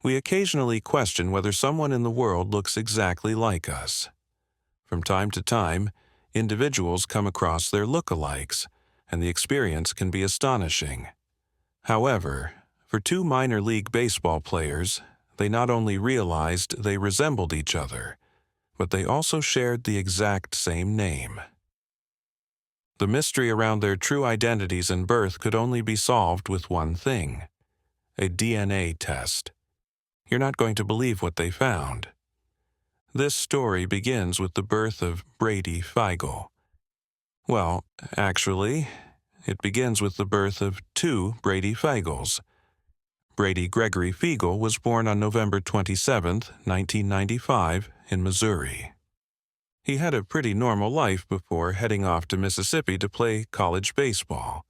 We occasionally question whether someone in the world looks exactly like us. From time to time, individuals come across their look-alikes, and the experience can be astonishing. However, for two minor league baseball players, they not only realized they resembled each other, but they also shared the exact same name. The mystery around their true identities and birth could only be solved with one thing: a DNA test. You're not going to believe what they found. This story begins with the birth of Brady Feigl. Well, actually, it begins with the birth of two Brady Feigls. Brady Gregory Feigl was born on November 27, 1995, in Missouri. He had a pretty normal life before heading off to Mississippi to play college baseball.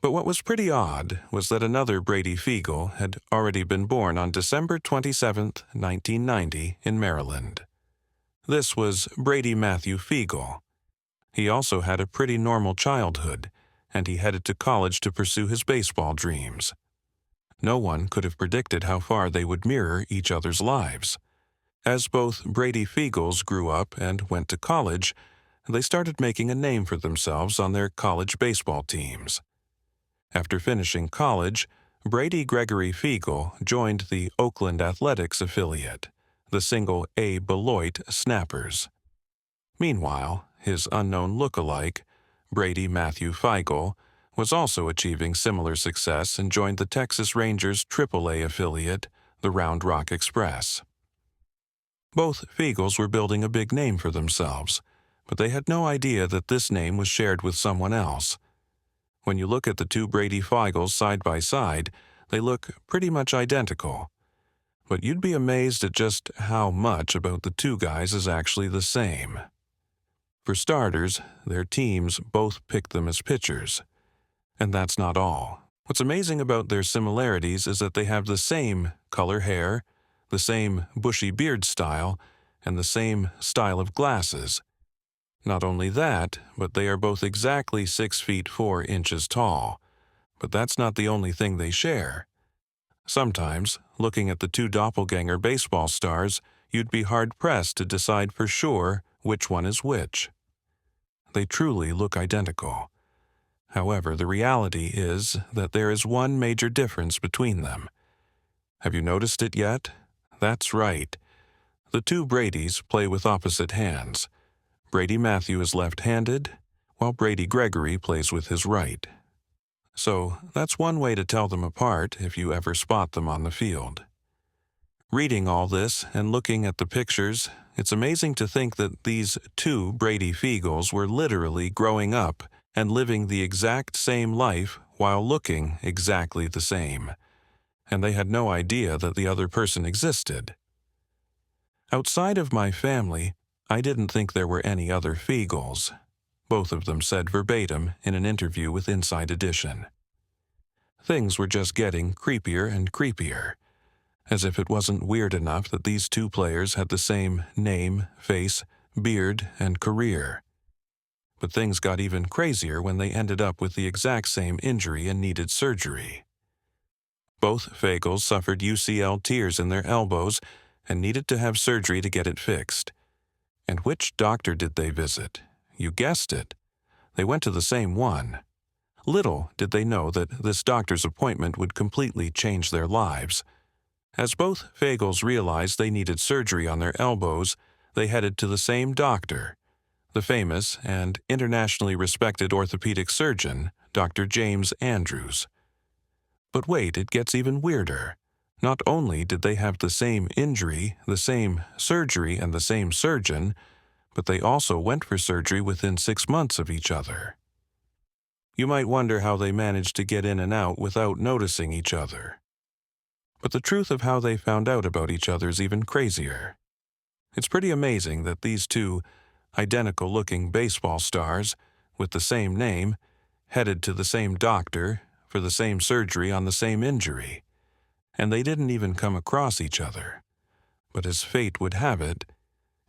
But what was pretty odd was that another Brady Feigl had already been born on December 27, 1990, in Maryland. This was Brady Matthew Feigl. He also had a pretty normal childhood, and he headed to college to pursue his baseball dreams. No one could have predicted how far they would mirror each other's lives. As both Brady Feigls grew up and went to college, they started making a name for themselves on their college baseball teams. After finishing college, Brady Gregory Feigl joined the Oakland Athletics affiliate, the single A Beloit Snappers. Meanwhile, his unknown look-alike, Brady Matthew Feigl, was also achieving similar success and joined the Texas Rangers AAA affiliate, the Round Rock Express. Both Feigls were building a big name for themselves, but they had no idea that this name was shared with someone else. When you look at the two Brady Feigls side by side, they look pretty much identical. But you'd be amazed at just how much about the two guys is actually the same. For starters, their teams both picked them as pitchers. And that's not all. What's amazing about their similarities is that they have the same color hair, the same bushy beard style, and the same style of glasses. Not only that, but they are both exactly 6 feet 4 inches tall. But that's not the only thing they share. Sometimes, looking at the two doppelganger baseball stars, you'd be hard-pressed to decide for sure which one is which. They truly look identical. However, the reality is that there is one major difference between them. Have you noticed it yet? That's right. The two Bradys play with opposite hands. Brady Matthew is left-handed, while Brady Gregory plays with his right. So that's one way to tell them apart if you ever spot them on the field. Reading all this and looking at the pictures, it's amazing to think that these two Brady Feigls were literally growing up and living the exact same life while looking exactly the same. And they had no idea that the other person existed. Outside of my family, I didn't think there were any other Feigls. Both of them said verbatim in an interview with Inside Edition. Things were just getting creepier and creepier, as if it wasn't weird enough that these two players had the same name, face, beard, and career. But things got even crazier when they ended up with the exact same injury and needed surgery. Both Feigls suffered UCL tears in their elbows and needed to have surgery to get it fixed. And which doctor did they visit? You guessed it. They went to the same one. Little did they know that this doctor's appointment would completely change their lives. As both Feigls realized they needed surgery on their elbows, they headed to the same doctor, the famous and internationally respected orthopedic surgeon, Dr. James Andrews. But wait, it gets even weirder. Not only did they have the same injury, the same surgery, and the same surgeon, but they also went for surgery within 6 months of each other. You might wonder how they managed to get in and out without noticing each other. But the truth of how they found out about each other is even crazier. It's pretty amazing that these two identical-looking baseball stars, with the same name, headed to the same doctor for the same surgery on the same injury. And they didn't even come across each other. But as fate would have it,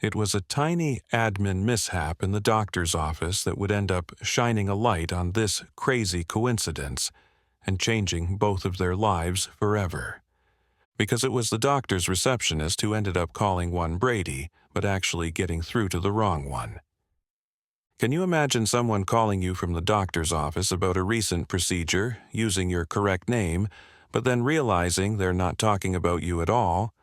it was a tiny admin mishap in the doctor's office that would end up shining a light on this crazy coincidence and changing both of their lives forever. because it was the doctor's receptionist who ended up calling one Brady, but actually getting through to the wrong one. Can you imagine someone calling you from the doctor's office about a recent procedure, using your correct name, but then realizing they're not talking about you at all?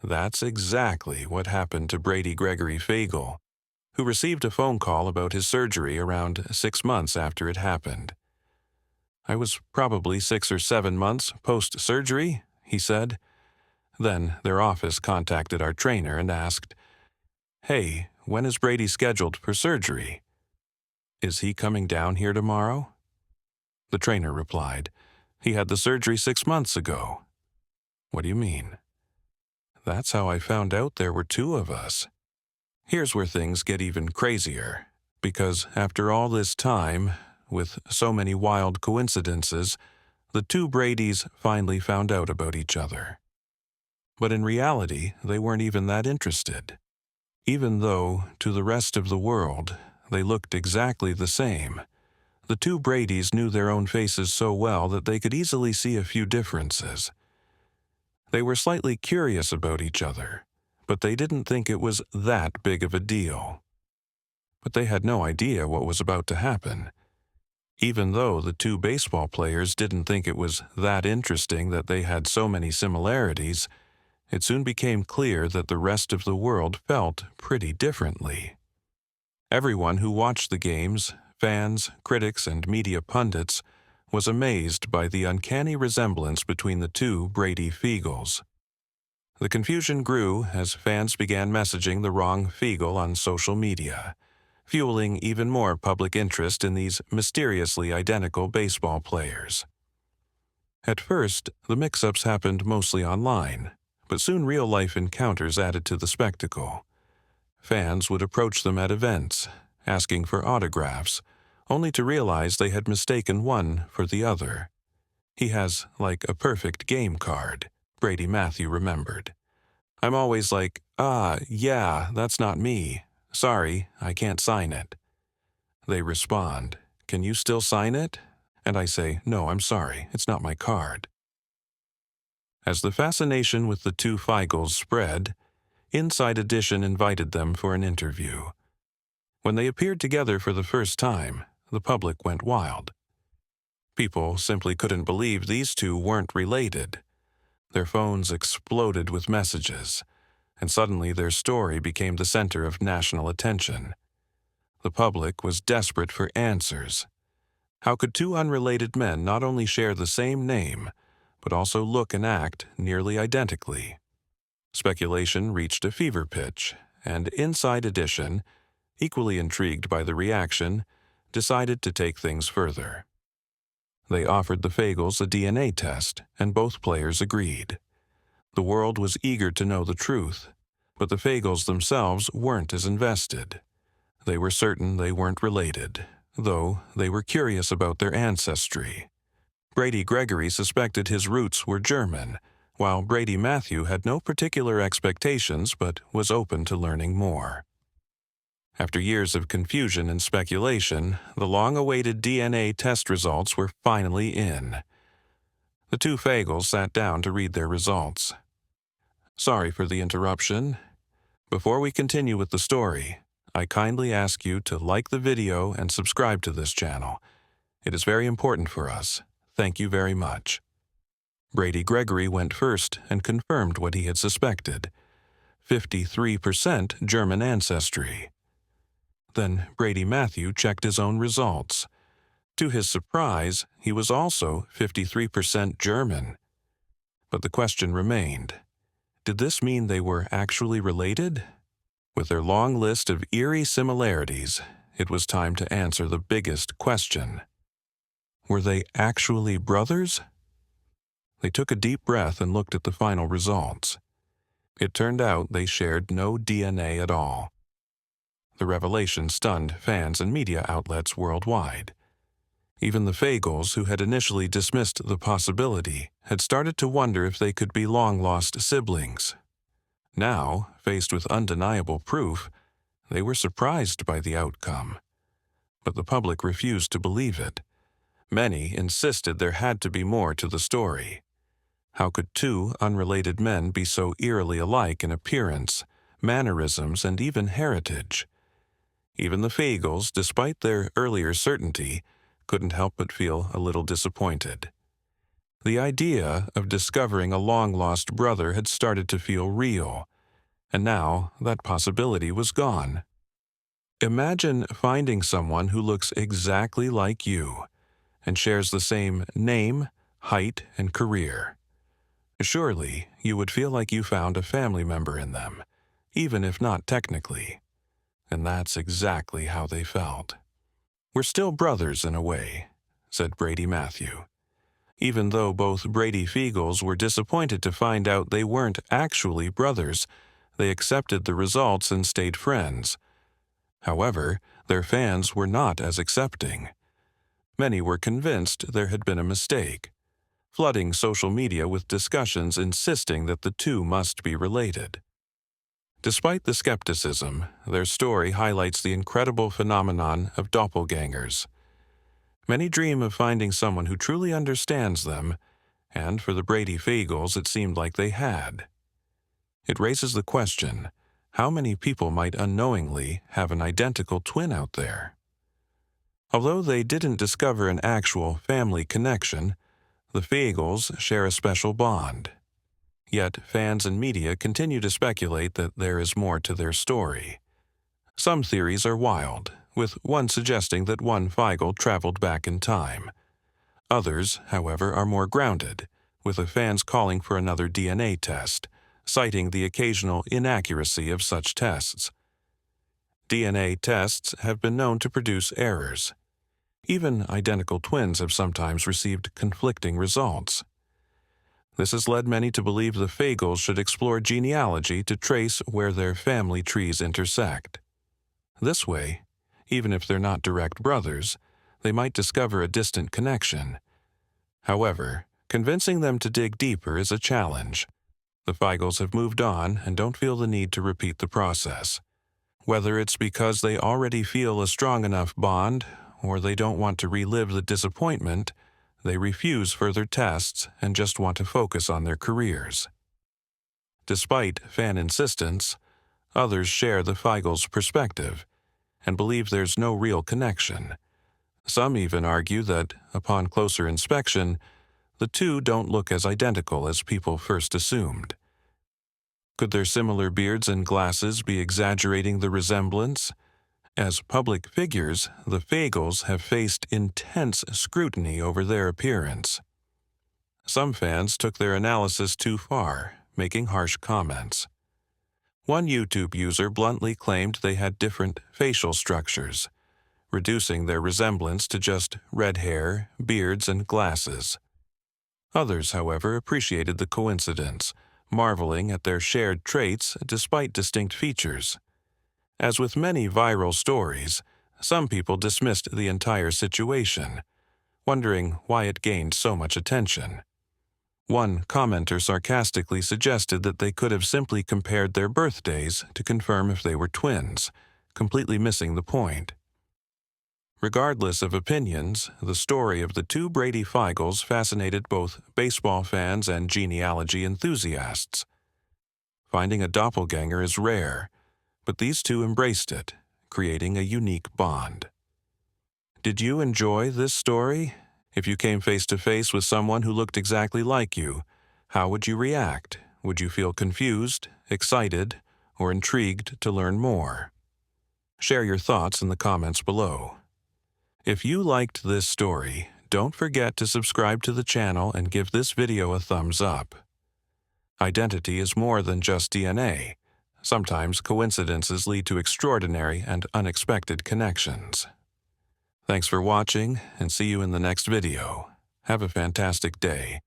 That's exactly what happened to Brady Gregory Fagel, who received a phone call about his surgery around 6 months after it happened. "I was probably 6 or 7 months post-surgery," he said. Then their office contacted our trainer and asked, "Hey, when is Brady scheduled for surgery? Is he coming down here tomorrow?" The trainer replied, "He had the surgery 6 months ago." "What do you mean?" "That's how I found out there were 2 of us." Here's where things get even crazier, because after all this time, with so many wild coincidences, the 2 Bradys finally found out about each other. But in reality, they weren't even that interested. Even though, to the rest of the world, they looked exactly the same, the 2 Bradys knew their own faces so well that they could easily see a few differences. They were slightly curious about each other, but they didn't think it was that big of a deal. But they had no idea what was about to happen. Even though the 2 baseball players didn't think it was that interesting that they had so many similarities, it soon became clear that the rest of the world felt pretty differently. Everyone who watched the games, fans, critics, and media pundits, was amazed by the uncanny resemblance between the 2 Brady Fagels. The confusion grew as fans began messaging the wrong Fagel on social media, fueling even more public interest in these mysteriously identical baseball players. At first, the mix-ups happened mostly online, but soon real-life encounters added to the spectacle. Fans would approach them at events, asking for autographs, only to realize they had mistaken one for the other. "He has, like, a perfect game card," Brady Matthew remembered. "I'm always like, yeah, that's not me. Sorry, I can't sign it." They respond, "Can you still sign it?" And I say, "No, I'm sorry, it's not my card." As the fascination with the 2 Fagels spread, Inside Edition invited them for an interview. When they appeared together for the first time, the public went wild. People simply couldn't believe these 2 weren't related. Their phones exploded with messages, and suddenly their story became the center of national attention. The public was desperate for answers. How could 2 unrelated men not only share the same name, but also look and act nearly identically? Speculation reached a fever pitch, and Inside Edition, equally intrigued by the reaction, decided to take things further. They offered the Fagels a DNA test, and both players agreed. The world was eager to know the truth, but the Fagels themselves weren't as invested. They were certain they weren't related, though they were curious about their ancestry. Brady Gregory suspected his roots were German, while Brady Matthew had no particular expectations but was open to learning more. After years of confusion and speculation, the long-awaited DNA test results were finally in. The 2 Fagels sat down to read their results. "Sorry for the interruption. Before we continue with the story, I kindly ask you to like the video and subscribe to this channel. It is very important for us. Thank you very much." Brady Gregory went first and confirmed what he had suspected: 53% German ancestry. Then Brady Matthew checked his own results. To his surprise, he was also 53% German. But the question remained: did this mean they were actually related? With their long list of eerie similarities, it was time to answer the biggest question. Were they actually brothers? They took a deep breath and looked at the final results. It turned out they shared no DNA at all. The revelation stunned fans and media outlets worldwide. Even the Fagels, who had initially dismissed the possibility, had started to wonder if they could be long-lost siblings. Now, faced with undeniable proof, they were surprised by the outcome. But the public refused to believe it. Many insisted there had to be more to the story. How could two unrelated men be so eerily alike in appearance, mannerisms, and even heritage? Even the Fagels, despite their earlier certainty, couldn't help but feel a little disappointed. The idea of discovering a long-lost brother had started to feel real, and now that possibility was gone. Imagine finding someone who looks exactly like you and shares the same name, height, and career. Surely, you would feel like you found a family member in them, even if not technically. And that's exactly how they felt. "We're still brothers in a way," said Brady Matthew. Even though both Brady Fagels were disappointed to find out they weren't actually brothers, they accepted the results and stayed friends. However, their fans were not as accepting. Many were convinced there had been a mistake, flooding social media with discussions insisting that the two must be related. Despite the skepticism, their story highlights the incredible phenomenon of doppelgangers. Many dream of finding someone who truly understands them, and for the Brady Fagels it seemed like they had. It raises the question, how many people might unknowingly have an identical twin out there? Although they didn't discover an actual family connection, the Fagels share a special bond. Yet fans and media continue to speculate that there is more to their story. Some theories are wild, with one suggesting that one Fagel traveled back in time. Others, however, are more grounded, with the fans calling for another DNA test, citing the occasional inaccuracy of such tests. DNA tests have been known to produce errors. Even identical twins have sometimes received conflicting results. This has led many to believe the Fagels should explore genealogy to trace where their family trees intersect. This way, even if they're not direct brothers, they might discover a distant connection. However, convincing them to dig deeper is a challenge. The Fagels have moved on and don't feel the need to repeat the process. Whether it's because they already feel a strong enough bond, or they don't want to relive the disappointment, they refuse further tests and just want to focus on their careers. Despite fan insistence, others share the Fagels' perspective and believe there's no real connection. Some even argue that, upon closer inspection, the two don't look as identical as people first assumed. Could their similar beards and glasses be exaggerating the resemblance? As public figures, the Fagels have faced intense scrutiny over their appearance. Some fans took their analysis too far, making harsh comments. One YouTube user bluntly claimed they had different facial structures, reducing their resemblance to just red hair, beards, and glasses. Others, however, appreciated the coincidence, marveling at their shared traits despite distinct features. As with many viral stories, some people dismissed the entire situation, wondering why it gained so much attention. One commenter sarcastically suggested that they could have simply compared their birthdays to confirm if they were twins, completely missing the point. Regardless of opinions, the story of the two Brady Fagels fascinated both baseball fans and genealogy enthusiasts. Finding a doppelganger is rare, but these two embraced it, creating a unique bond. Did you enjoy this story? If you came face to face with someone who looked exactly like you, how would you react? Would you feel confused, excited, or intrigued to learn more? Share your thoughts in the comments below. If you liked this story, don't forget to subscribe to the channel and give this video a thumbs up. Identity is more than just DNA. Sometimes coincidences lead to extraordinary and unexpected connections. Thanks for watching, and see you in the next video. Have a fantastic day.